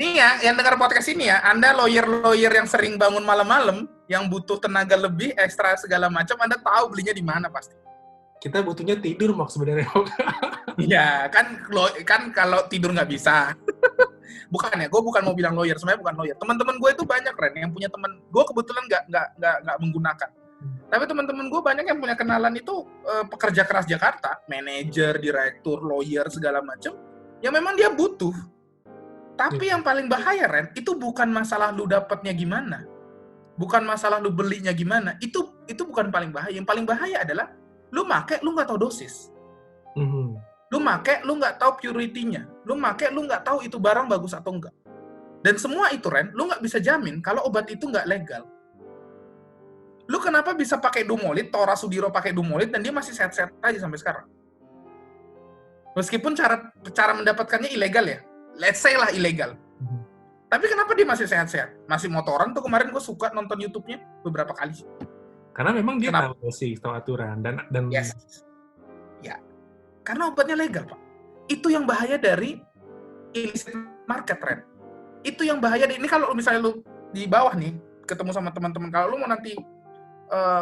Nih ya, yang dengar podcast ini ya, Anda lawyer-lawyer yang sering bangun malam-malam, yang butuh tenaga lebih, ekstra segala macam, Anda tahu belinya di mana pasti. Kita butuhnya tidur, Mak, sebenarnya. Iya, kan kalau tidur nggak bisa. Bukan ya, gue bukan mau bilang lawyer, sebenarnya bukan lawyer. Teman-teman gue itu banyak, Ren, yang punya teman. Gue kebetulan nggak menggunakan. Tapi teman-teman gue banyak yang punya kenalan itu pekerja keras Jakarta, manajer, direktur, lawyer, segala macam, yang memang dia butuh. Tapi yang paling bahaya, Ren, itu bukan masalah lu dapatnya gimana. Bukan masalah lu belinya gimana. Itu bukan paling bahaya. Yang paling bahaya adalah lu make, lu nggak tahu dosis. Lu make, lu nggak tahu purity-nya. Lu make, lu nggak tahu itu barang bagus atau enggak. Dan semua itu, Ren, lu nggak bisa jamin kalau obat itu nggak legal. Lu kenapa bisa pakai Dumolid, Tora Sudiro pakai Dumolid, dan dia masih sehat-sehat aja sampai sekarang? Meskipun cara mendapatkannya ilegal ya. Let's say lah ilegal. Tapi kenapa dia masih sehat-sehat? Masih motoran tuh kemarin gue suka nonton YouTube-nya beberapa kali. Karena memang dia tahu aturan dan yes. Ya. Karena obatnya legal, Pak. Itu yang bahaya dari illicit market, Ren. Itu yang bahaya. Ini kalau misalnya lu di bawah nih ketemu sama teman-teman, kalau lu mau nanti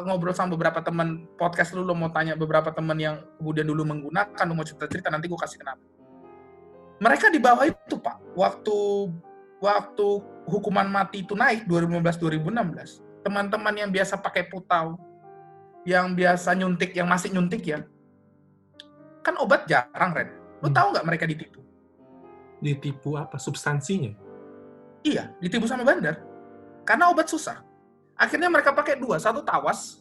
ngobrol sama beberapa teman podcast lu mau tanya beberapa teman yang kemudian dulu menggunakan, lu mau cerita-cerita, nanti gue kasih kenapa. Mereka di bawah itu, Pak, waktu hukuman mati itu naik 2015-2016, teman-teman yang biasa pakai putau, yang biasa nyuntik, yang masih nyuntik ya, kan obat jarang, Ren. Lu tahu nggak mereka ditipu? Ditipu apa? Substansinya? Iya, ditipu sama bandar. Karena obat susah. Akhirnya mereka pakai dua, satu tawas,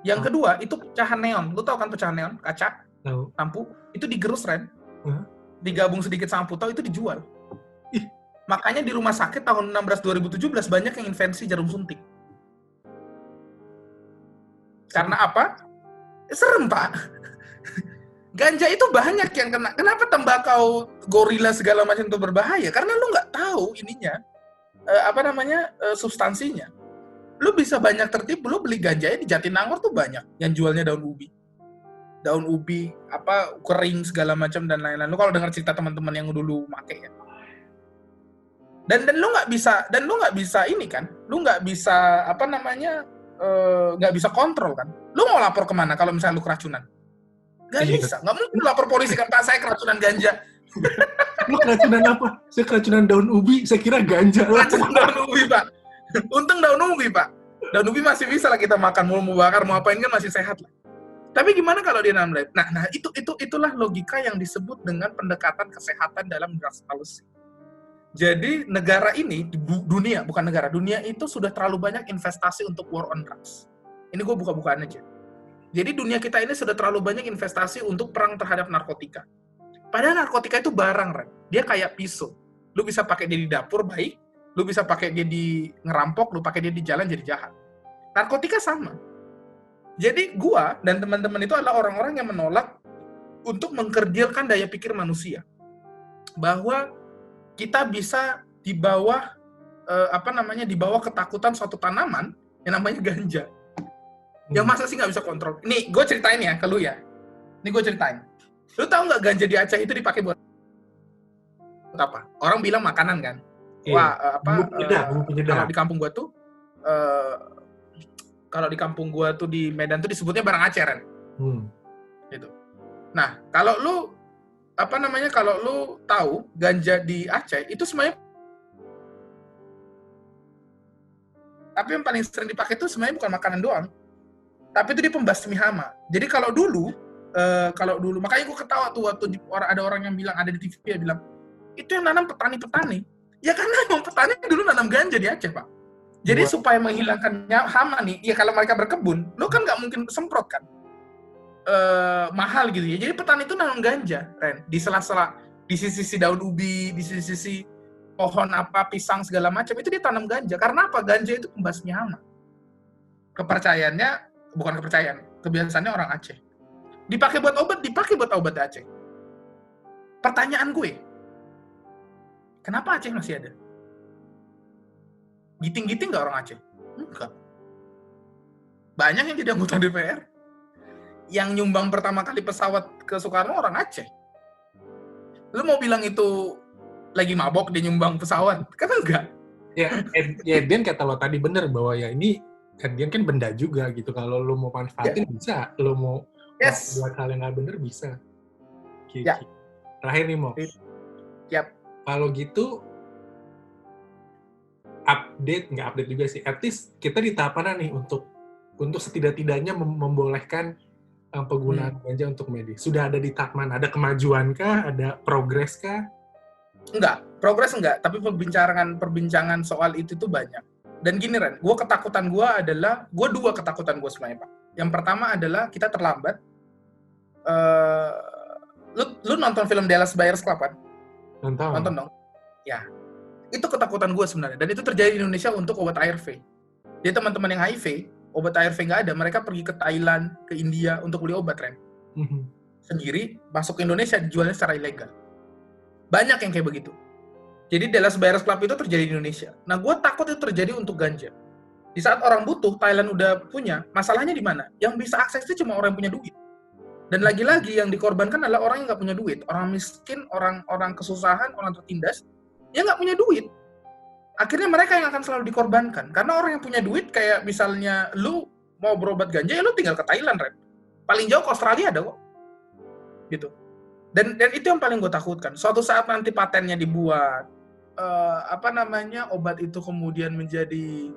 yang kedua itu pecahan neon. Lu tahu kan pecahan neon, kaca, Tahu. lampu, itu digerus, Ren. Hah? Digabung sedikit sama putau, itu dijual. Ih. Makanya di rumah sakit tahun 16 2017 banyak yang invensi jarum suntik. Karena apa? Serem, Pak. Ganja itu banyak yang kena. Kenapa tembakau, gorila segala macam itu berbahaya? Karena lu nggak tahu ininya, substansinya. Lu bisa banyak tertipu. Lu beli ganjanya di Jatinangor tuh banyak yang jualnya daun ubi, kering segala macam dan lain-lain. Lu kalau dengar cerita teman-teman yang dulu make ya. Dan lu nggak bisa ini kan? Lu nggak bisa nggak bisa kontrol kan? Lu mau lapor kemana kalau misalnya lu keracunan? Nggak bisa, nggak mungkin lapor polisi kan, Pak saya keracunan ganja. Lu keracunan apa? Saya keracunan daun ubi, saya kira ganja lah. Keracunan daun ubi, Pak. Untung daun ubi, Pak. Daun ubi masih bisa lah kita makan, mau bakar, mau apain kan masih sehat lah. Tapi gimana kalau dia non-life? Nah itulah logika yang disebut dengan pendekatan kesehatan dalam drugs policy. Jadi negara ini, dunia itu sudah terlalu banyak investasi untuk war on drugs. Ini gue buka-bukaan aja. Jadi dunia kita ini sudah terlalu banyak investasi untuk perang terhadap narkotika. Padahal narkotika itu barang, Ren. Dia kayak pisau. Lu bisa pakai dia di dapur baik, lu bisa pakai dia di ngerampok, lu pakai dia di jalan jadi jahat. Narkotika sama. Jadi gua dan teman-teman itu adalah orang-orang yang menolak untuk mengkerdilkan daya pikir manusia. Bahwa kita bisa di bawah di bawah ketakutan suatu tanaman yang namanya ganja. Yang masa sih nggak bisa kontrol. Nih, gue ceritain ya ke lu ya. Ini gue ceritain. Lu tahu nggak ganja di Aceh itu dipakai buat apa? Orang bilang makanan kan. Wah, kalau di kampung gua tuh di Medan tuh disebutnya barang Aceh, Ren. Gitu. Nah, kalau lu tahu ganja di Aceh itu semuanya, tapi yang paling sering dipakai itu sebenarnya bukan makanan doang, tapi itu di pembasmi hama. Jadi kalau dulu makanya gue ketawa tuh waktu ada orang yang bilang, ada di TV ya bilang itu yang nanam petani-petani. Ya karena emang petani dulu nanam ganja di Aceh, Pak. Jadi supaya menghilangkan hama nih, ya kalau mereka berkebun, lo kan nggak mungkin semprot kan, mahal gitu ya. Jadi petani itu nanam ganja, Ren, di sela-sela, di sisi daun ubi, di sisi pohon pisang segala macam itu dia tanam ganja. Karena apa? Ganja itu pembasmi hama. Kebiasaannya orang Aceh. Dipakai buat obat di Aceh. Pertanyaan gue, kenapa Aceh masih ada? Giting-giting nggak orang Aceh? Enggak. Banyak yang jadi anggota DPR. Yang nyumbang pertama kali pesawat ke Soekarno orang Aceh. Lu mau bilang itu lagi mabok dia nyumbang pesawat? Kan enggak. Ya Dian kata lo tadi bener bahwa ya ini Dian kan benda juga gitu. Kalau lo mau manfaatin bisa, lo mau buat hal yang nggak bener bisa. Ya. Terakhir nih Mo. Yap. Kalau gitu nggak update juga sih. At least kita di tahap mana nih untuk setidak-tidaknya membolehkan penggunaan ganja untuk medis. Sudah ada di tahap mana? Ada kemajuan kah? Ada progres kah? Enggak, progres enggak. Tapi perbincangan soal itu tuh banyak. Dan gini Ren, dua ketakutan gue sebenarnya Pak. Yang pertama adalah kita terlambat. Lu nonton film Dallas Buyers Club kan? Nonton dong. Ya. Itu ketakutan gue sebenarnya. Dan itu terjadi di Indonesia untuk obat ARV. Jadi teman-teman yang HIV, obat ARV nggak ada, mereka pergi ke Thailand, ke India untuk beli obat, Ren. Sendiri, masuk ke Indonesia, dijualnya secara ilegal. Banyak yang kayak begitu. Jadi Dallas Buyers Club itu terjadi di Indonesia. Nah, gue takut itu terjadi untuk ganja. Di saat orang butuh, Thailand udah punya, masalahnya di mana? Yang bisa akses itu cuma orang yang punya duit. Dan lagi-lagi yang dikorbankan adalah orang yang nggak punya duit. Orang miskin, orang kesusahan, orang tertindas, yang nggak punya duit. Akhirnya mereka yang akan selalu dikorbankan. Karena orang yang punya duit, kayak misalnya lu mau berobat ganja, ya lu tinggal ke Thailand, Ren. Paling jauh ke Australia ada kok. Gitu. Dan itu yang paling gue takutkan. Suatu saat nanti patennya dibuat, obat itu kemudian menjadi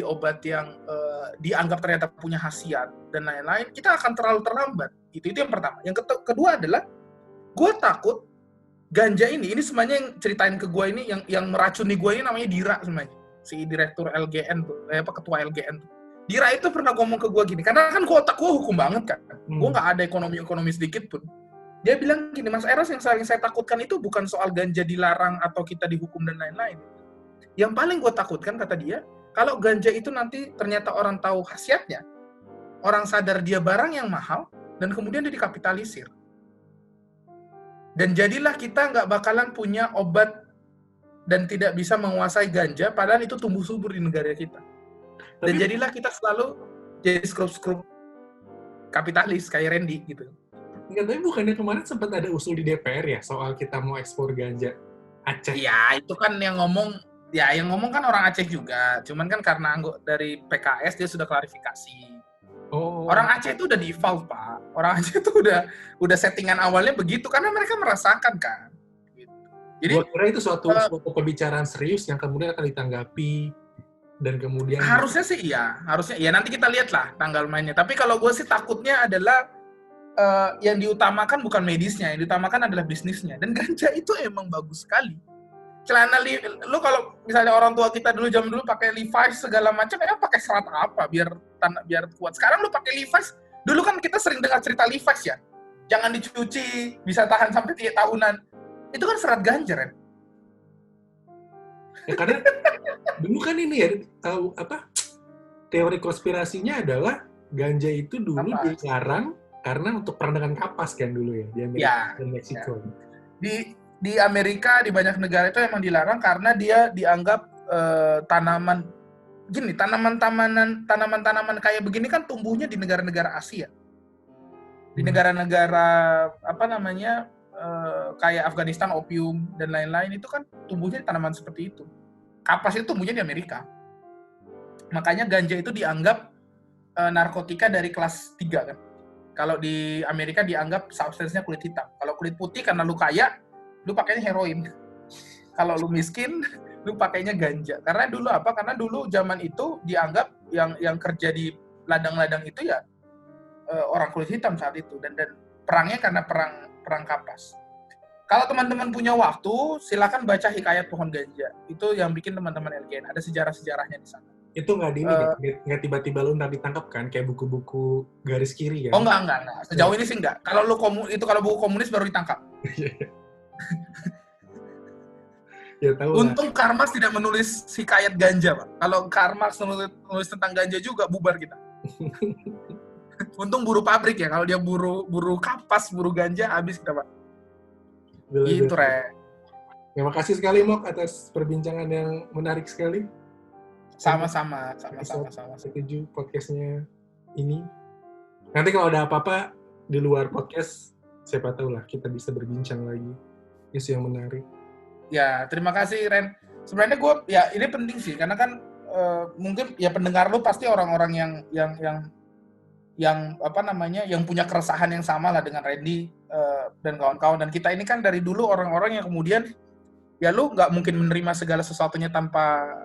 obat yang dianggap ternyata punya khasiat, dan lain-lain, kita akan terlalu terlambat. Itu yang pertama. Yang kedua adalah, gue takut ganja ini semuanya yang ceritain ke gue ini, yang meracuni gue ini namanya Dira semuanya. Si direktur LGN tuh, ketua LGN tuh. Dira itu pernah ngomong ke gue gini, karena kan otak gue hukum banget kan. Gue nggak ada ekonomi sedikit pun. Dia bilang gini, Mas Eros, yang saya takutkan itu bukan soal ganja dilarang atau kita dihukum dan lain-lain. Yang paling gue takutkan, kata dia, kalau ganja itu nanti ternyata orang tahu khasiatnya, orang sadar dia barang yang mahal, dan kemudian dia dikapitalisir. Dan jadilah kita nggak bakalan punya obat dan tidak bisa menguasai ganja, padahal itu tumbuh subur di negara kita. Dan jadilah kita selalu jadi skrup-skrup kapitalis kayak Randy gitu. Enggak, tapi bukannya kemarin sempat ada usul di DPR ya soal kita mau ekspor ganja Aceh? Iya, itu kan yang ngomong kan orang Aceh juga. Cuman kan karena dari PKS dia sudah klarifikasi. Oh. Orang Aceh itu udah default, Pak. Orang Aceh itu udah settingan awalnya begitu karena mereka merasakan kan. Gitu. Jadi gua kira itu suatu pembicaraan serius yang kemudian akan ditanggapi dan kemudian harusnya sih iya, harusnya ya, nanti kita lihat lah tanggal mainnya. Tapi kalau gue sih takutnya adalah yang diutamakan bukan medisnya, yang diutamakan adalah bisnisnya. Dan ganja itu emang bagus sekali. Celana lu kalau misalnya orang tua kita dulu zaman dulu pakai Levi's segala macam, pakai serat apa biar kuat. Sekarang lu pakai Levi's, dulu kan kita sering dengar cerita Levi's ya. Jangan dicuci, bisa tahan sampai 3 tahunan. Itu kan serat ganja, Ren. Ya, karena dulu kan ini ya, teori konspirasinya adalah ganja itu dulu dilarang karena untuk perdagangan kapas kan dulu ya di Amerika dan Meksiko. Ya. Di Amerika, di banyak negara itu emang dilarang karena dia dianggap tanaman kayak begini kan tumbuhnya di negara-negara Asia. Di negara-negara kayak Afghanistan, opium dan lain-lain itu kan tumbuhnya di tanaman seperti itu. Kapas itu tumbuhnya di Amerika. Makanya ganja itu dianggap narkotika dari kelas 3 kan. Kalau di Amerika dianggap substansinya kulit hitam. Kalau kulit putih karena lu kaya, lu pakainya heroin. Kalau lu miskin, lu pakainya ganja. Karena dulu zaman itu dianggap yang kerja di ladang-ladang itu ya orang kulit hitam saat itu, dan perangnya karena perang kapas. Kalau teman-teman punya waktu, silakan baca Hikayat Pohon Ganja. Itu yang bikin teman-teman LGN. Ada sejarah-sejarahnya di sana. Itu nggak tiba-tiba lu ntar ditangkap kan, kayak buku-buku garis kiri kan? Oh enggak. Sejauh ini sih enggak. Kalau kalau buku komunis baru ditangkap. Ya, tahu Untung Karl Marx tidak menulis Hikayat Ganja, Pak. Kalau Karl Marx menulis tentang ganja juga, bubar kita. Untung buruh pabrik ya. Kalau dia buruh kapas, buruh ganja, habis kita, Pak. Gitu, Re. Terima kasih sekali, Mok, atas perbincangan yang menarik sekali. Sama-sama. Setuju podcastnya ini. Nanti kalau ada apa-apa di luar podcast, siapa tahu lah kita bisa berbincang lagi isu yang menarik. Ya, terima kasih, Ren. Sebenarnya ini penting sih, karena kan mungkin ya pendengar lu pasti orang-orang yang punya keresahan yang sama lah dengan Randy dan kawan-kawan. Dan kita ini kan dari dulu orang-orang yang kemudian ya lu nggak mungkin menerima segala sesuatunya tanpa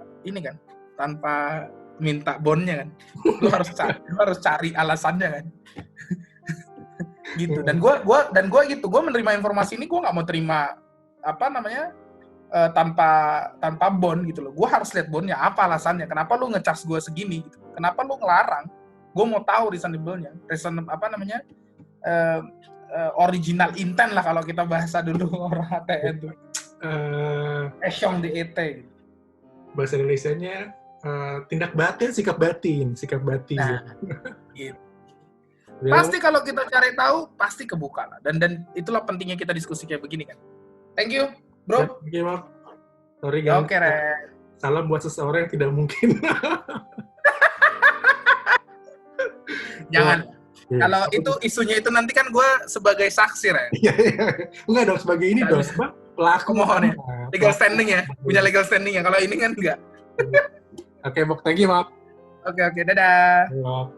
minta bonnya kan. Lu harus cari alasannya kan. Gitu. Dan gue gitu, gue menerima informasi ini, gue nggak mau terima tanpa bon gitu loh. Gue harus lihat bonnya, apa alasannya, kenapa lu ngecas gue segini gitu. Kenapa lu ngelarang? Gue mau tahu reasonable-nya. Original intent lah kalau kita bahasa dulu orang ATN tuh. Esyong di ET gitu. Bahasa Indonesianya tindak batin, sikap batin. Nah, gitu. Pasti kalau kita cari tahu, pasti kebuka lah. Dan itulah pentingnya kita diskusi kayak begini kan. Thank you, bro. Oke, Mak. Sorry, guys. Oke, Ren. Salam buat seseorang yang tidak mungkin. Jangan. Kalau itu isunya itu nanti kan gue sebagai saksi, Ren. Enggak dong, sebagai ini dong. Pelaku. Mohon ya. Legal standing ya. Punya legal standing ya. Kalau ini kan enggak. Oke, Mak. Thank you, Mak. Oke. Dadah. Mak.